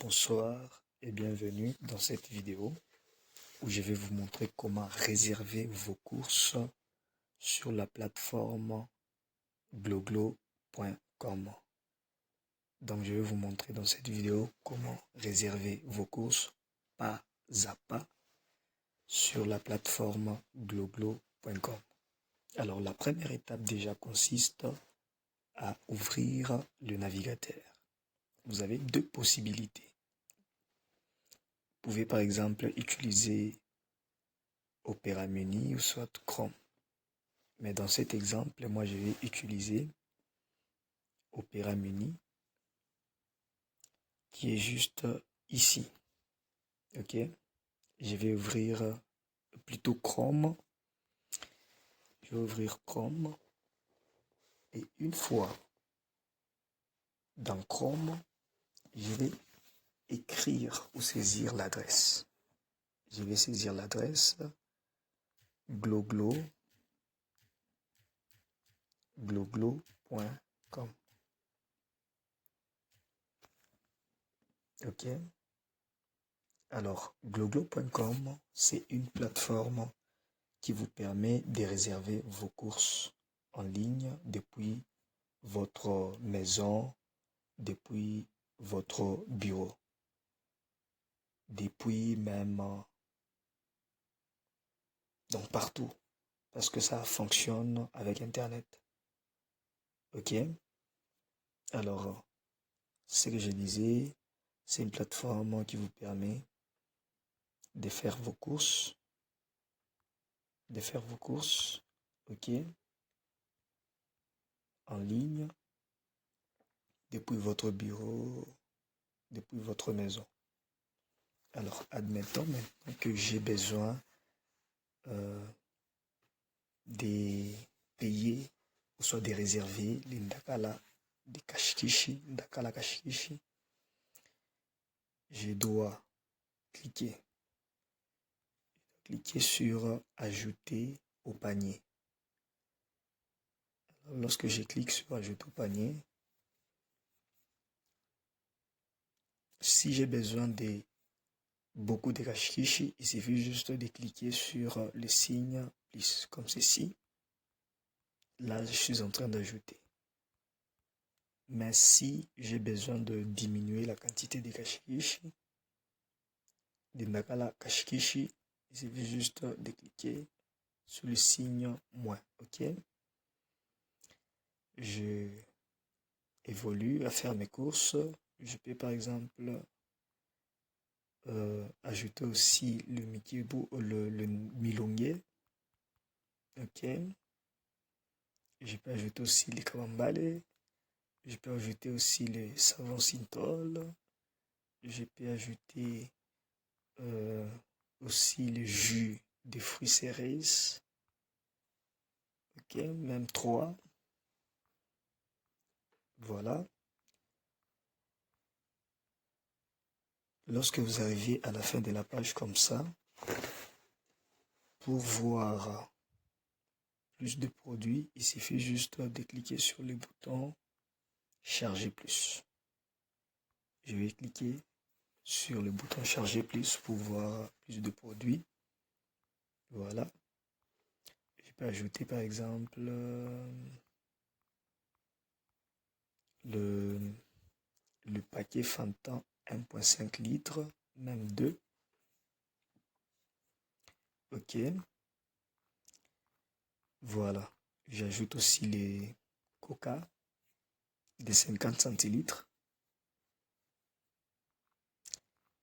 Bonsoir et bienvenue dans cette vidéo où je vais vous montrer comment réserver vos courses sur la plateforme gloglo.com. Donc je vais vous montrer dans cette vidéo comment réserver vos courses pas à pas sur la plateforme gloglo.com. Alors la première étape déjà consiste à ouvrir le navigateur. Vous avez deux possibilités. Vous pouvez par exemple utiliser Opera Mini ou soit Chrome. Mais dans cet exemple, moi je vais utiliser Opera Mini qui est juste ici. Ok, je vais ouvrir plutôt Chrome. Je vais ouvrir Chrome et une fois dans Chrome, je vais écrire ou saisir l'adresse. Je vais saisir l'adresse gloglo.com. Ok. Alors, gloglo.com, c'est une plateforme qui vous permet de réserver vos courses en ligne depuis votre maison, depuis votre bureau, depuis même donc partout, parce que ça fonctionne avec Internet. Ok? Alors, ce que je disais, c'est une plateforme qui vous permet de faire vos courses, ok, en ligne, depuis votre bureau, depuis votre maison. Alors, admettons maintenant que j'ai besoin de payer ou soit de réserver les Ndakala de Kashikishi, Ndakala Kashikishi. Je dois cliquer sur ajouter au panier. Alors, lorsque je clique sur ajouter au panier, si j'ai besoin de beaucoup de Kashikishi, il suffit juste de cliquer sur le signe plus comme ceci. Là, je suis en train d'ajouter. Mais si j'ai besoin de diminuer la quantité de Kashikishi, de Ndakala Kashikishi, il suffit juste de cliquer sur le signe moins. Ok? Je évolue à faire mes courses. Je peux par exemple ajouter aussi le Mikibu, le Milongue. Ok? Je peux ajouter aussi les Kawambale. Je peux ajouter aussi les savons Sintol. Je peux ajouter aussi le jus de fruits cerises. Ok, même 3. Voilà. Lorsque vous arrivez à la fin de la page comme ça, pour voir plus de produits, il suffit juste de cliquer sur le bouton Charger plus. Je vais cliquer sur le bouton Charger plus pour voir plus de produits. Voilà. Je peux ajouter par exemple le paquet Fanta 1,5 litres, même 2. Ok. Voilà. J'ajoute aussi les Coca de 50 centilitres.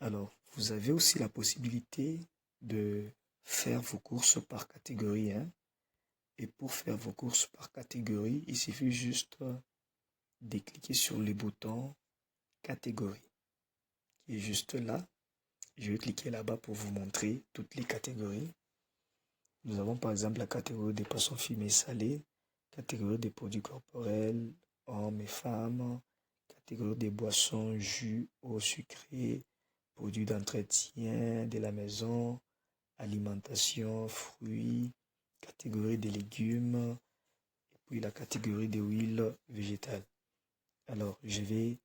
Alors, vous avez aussi la possibilité de faire vos courses par catégorie. Et pour faire vos courses par catégorie, il suffit juste de cliquer sur le bouton catégorie qui est juste là. Je vais cliquer là-bas pour vous montrer toutes les catégories. Nous avons par exemple la catégorie des poissons fumés salés, catégorie des produits corporels, hommes et femmes, catégorie des boissons, jus, eau sucrée, produits d'entretien de la maison, alimentation, fruits, catégorie des légumes, et puis la catégorie des huiles végétales. Alors, je vais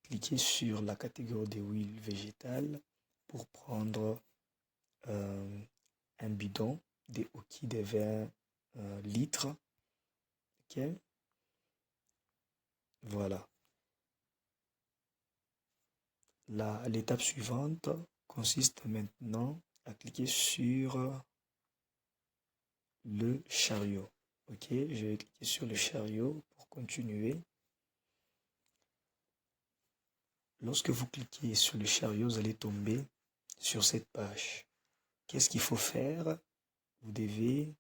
cliquez sur la catégorie des huiles végétales pour prendre un bidon des hockey de 20 litres. Ok, voilà. L'étape suivante consiste maintenant à cliquer sur le chariot. Ok, je vais cliquer sur le chariot pour continuer. Lorsque vous cliquez sur le chariot, vous allez tomber sur cette page. Qu'est-ce qu'il faut faire? Vous devez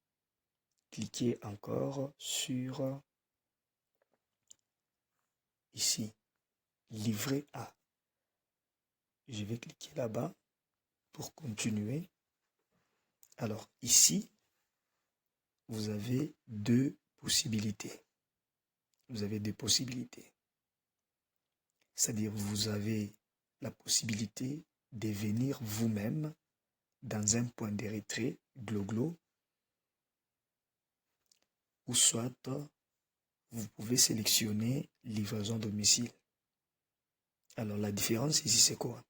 cliquer encore sur ici, livret A. Je vais cliquer là-bas pour continuer. Alors ici, vous avez deux possibilités. Vous avez deux possibilités. C'est-à-dire vous avez la possibilité de venir vous-même dans un point de retrait Gloglo, ou soit vous pouvez sélectionner livraison domicile. Alors la différence ici c'est quoi?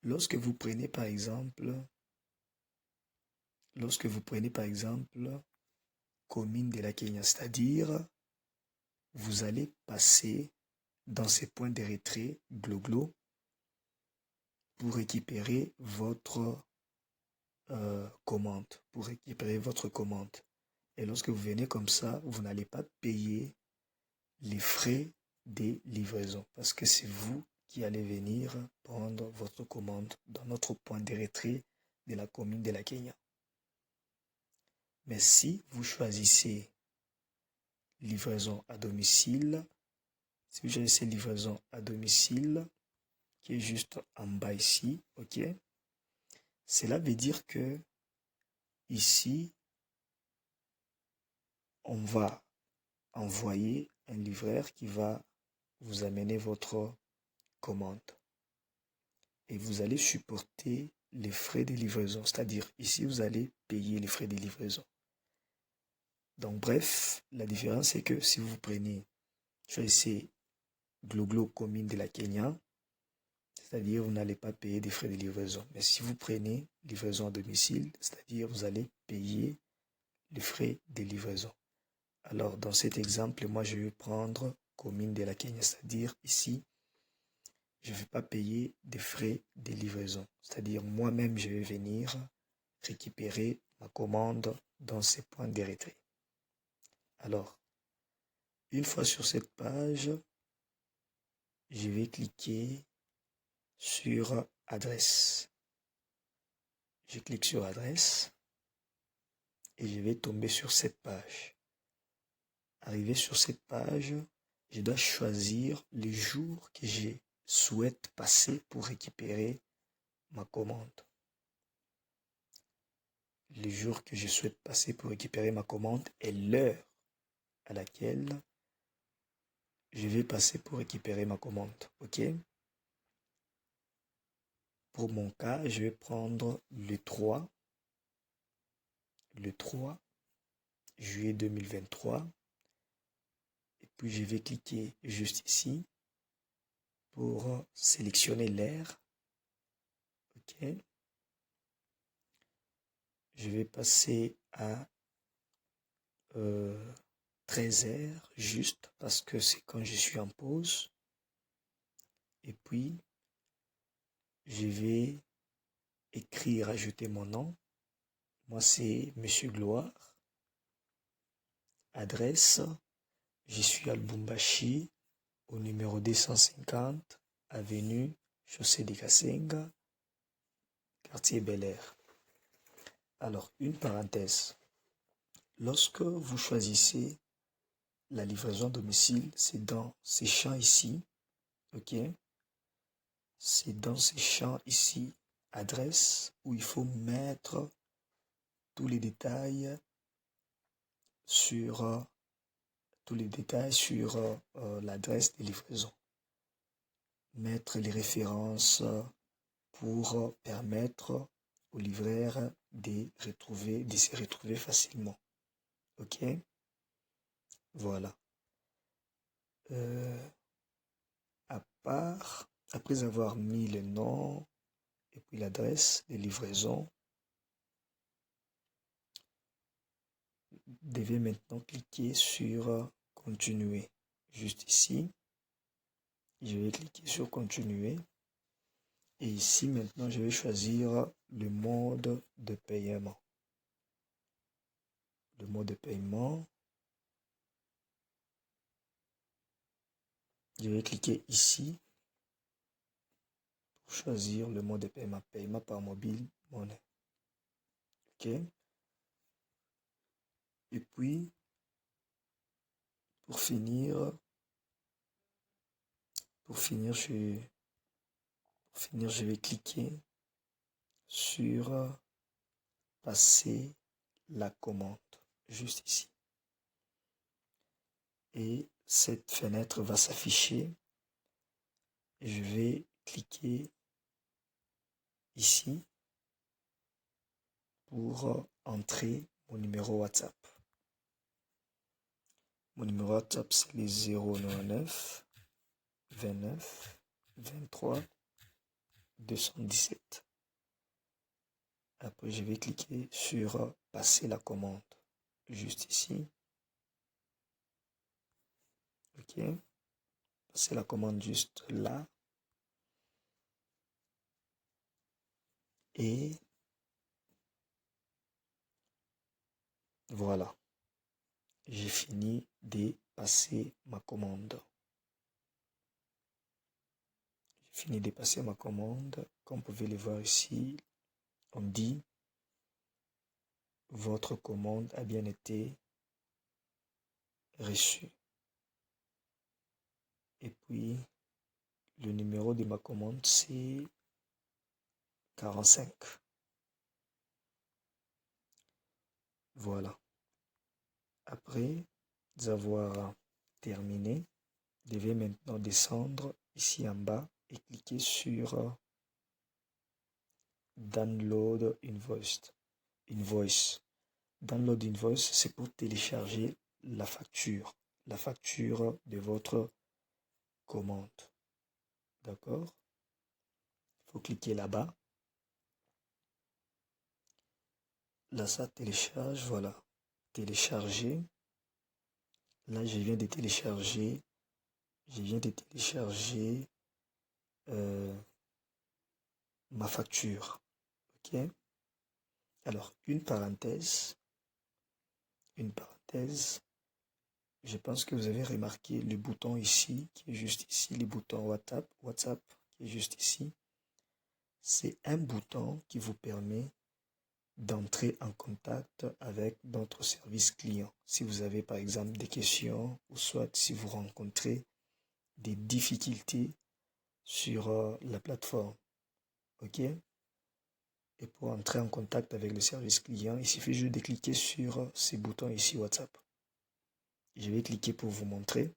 Lorsque vous prenez par exemple commune de la Kenya, c'est-à-dire vous allez passer dans ces points de retrait Gloglo pour récupérer votre commande, Et lorsque vous venez comme ça, vous n'allez pas payer les frais des livraisons parce que c'est vous qui allez venir prendre votre commande dans notre point de retrait de la commune de la Kenya. Mais si vous choisissez livraison à domicile, qui est juste en bas ici, ok, cela veut dire que ici, on va envoyer un livreur qui va vous amener votre commande. Et vous allez supporter les frais de livraison. C'est-à-dire, ici, vous allez payer les frais de livraison. Donc, bref, la différence, c'est que si vous prenez, choisissez Gloglo commune de la Kenya, c'est-à-dire, vous n'allez pas payer des frais de livraison. Mais si vous prenez livraison à domicile, c'est-à-dire, vous allez payer les frais de livraison. Alors, dans cet exemple, moi, je vais prendre commune de la Kenya, c'est-à-dire, ici, je ne vais pas payer des frais de livraison. C'est-à-dire, moi-même, je vais venir récupérer ma commande dans ces points de retrait. Alors, une fois sur cette page, je vais cliquer sur adresse. Je clique sur adresse et je vais tomber sur cette page. Arrivé sur cette page, je dois choisir les jours que je souhaite passer pour récupérer ma commande. Les jours que je souhaite passer pour récupérer ma commande et l'heure à laquelle je vais passer pour récupérer ma commande. Ok? Pour mon cas, je vais prendre le 3 juillet 2023. Et puis je vais cliquer juste ici pour sélectionner l'heure. Ok? Je vais passer à 13h juste parce que c'est quand je suis en pause. Et puis, je vais écrire, ajouter mon nom. Moi, c'est Monsieur Gloire. Adresse, je suis à Lubumbashi, au numéro 250, avenue Chaussée de Kasenga, quartier Bel Air. Alors, une parenthèse. Lorsque vous choisissez la livraison domicile, c'est dans ces champs ici, ok? C'est dans ces champs ici, adresse, où il faut mettre tous les détails sur l'adresse de livraison. Mettre les références pour permettre au livreur de se retrouver facilement. Ok? Voilà. part, après avoir mis le nom et puis l'adresse de livraison, vous devez maintenant cliquer sur continuer. Juste ici, je vais cliquer sur continuer. Et ici, maintenant, je vais choisir le mode de paiement. Le mode de paiement. Je vais cliquer ici pour choisir le mode de paiement. Paiement par mobile monnaie. OK. Et puis, pour finir, je vais cliquer sur passer la commande. Juste ici. Et cette fenêtre va s'afficher. Je vais cliquer ici pour entrer mon numéro WhatsApp. Mon numéro WhatsApp, c'est les 099 29 23 217. Après, je vais cliquer sur passer la commande. Juste ici. OK. Passer la commande juste là. Et voilà. J'ai fini de passer ma commande. J'ai fini de passer ma commande. Comme vous pouvez le voir ici, on dit votre commande a bien été reçue. Et puis, le numéro de ma commande, c'est 45. Voilà. Après avoir terminé, vous devez maintenant descendre ici en bas et cliquer sur Download Invoice. Download Invoice, c'est pour télécharger la facture de votre commande. D'accord? Il faut cliquer là-bas. Là, ça télécharge, voilà. Télécharger. Là, je viens de télécharger ma facture. OK? Alors, une parenthèse. Je pense que vous avez remarqué le bouton ici, qui est juste ici, le bouton WhatsApp, qui est juste ici. C'est un bouton qui vous permet d'entrer en contact avec notre service client. Si vous avez par exemple des questions ou soit si vous rencontrez des difficultés sur la plateforme. OK? Et pour entrer en contact avec le service client, il suffit juste de cliquer sur ces boutons ici WhatsApp. Je vais cliquer pour vous montrer.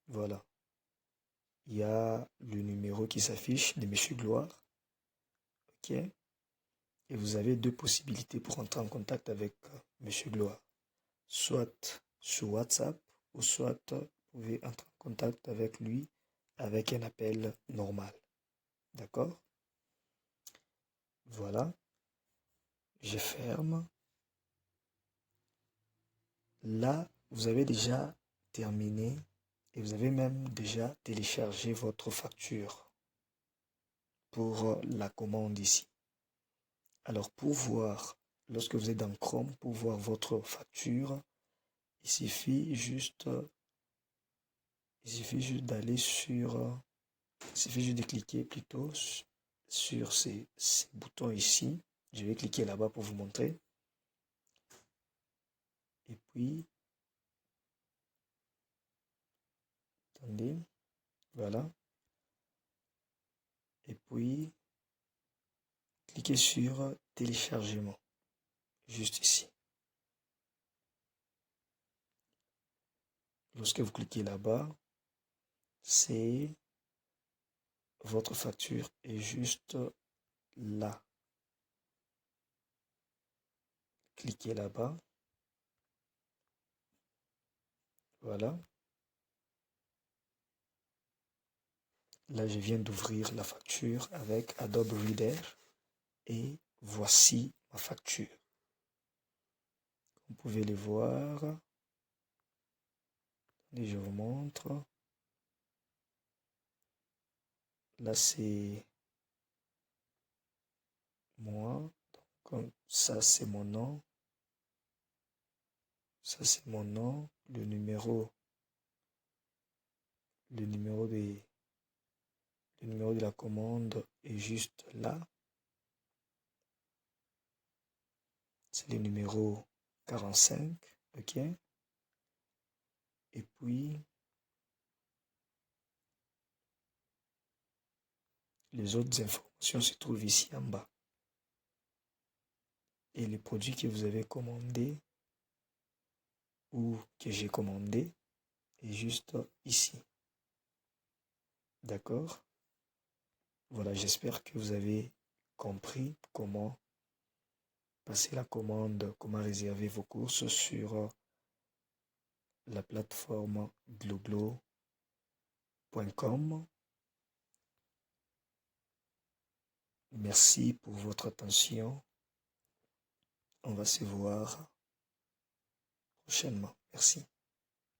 Voilà. Il y a le numéro qui s'affiche de Monsieur Gloire. OK? Et vous avez deux possibilités pour entrer en contact avec Monsieur Gloire. Soit sur WhatsApp ou soit vous pouvez entrer en contact avec lui avec un appel normal. D'accord? Voilà. Je ferme. Là, vous avez déjà terminé et vous avez même déjà téléchargé votre facture pour la commande ici. Alors, pour voir, lorsque vous êtes dans Chrome, pour voir votre facture, il suffit juste d'aller sur... Il suffit juste de cliquer plutôt sur ces boutons ici. Je vais cliquer là-bas pour vous montrer. Et puis, attendez, voilà. Et puis, cliquez sur téléchargement, juste ici. Lorsque vous cliquez là-bas, c'est votre facture est juste là. Cliquez là-bas. Voilà. Là, je viens d'ouvrir la facture avec Adobe Reader et voici ma facture. Vous pouvez les voir. Et je vous montre. Là, c'est moi. Donc, ça, c'est mon nom. Ça, c'est mon nom. Le numéro de la commande est juste là. C'est le numéro 45. OK. Et puis, les autres informations se trouvent ici en bas. Et les produits que vous avez commandés ou que j'ai commandé est juste ici. D'accord? Voilà, j'espère que vous avez compris comment passer la commande, comment réserver vos courses sur la plateforme gloglo.com. Merci pour votre attention. On va se voir prochainement. Merci.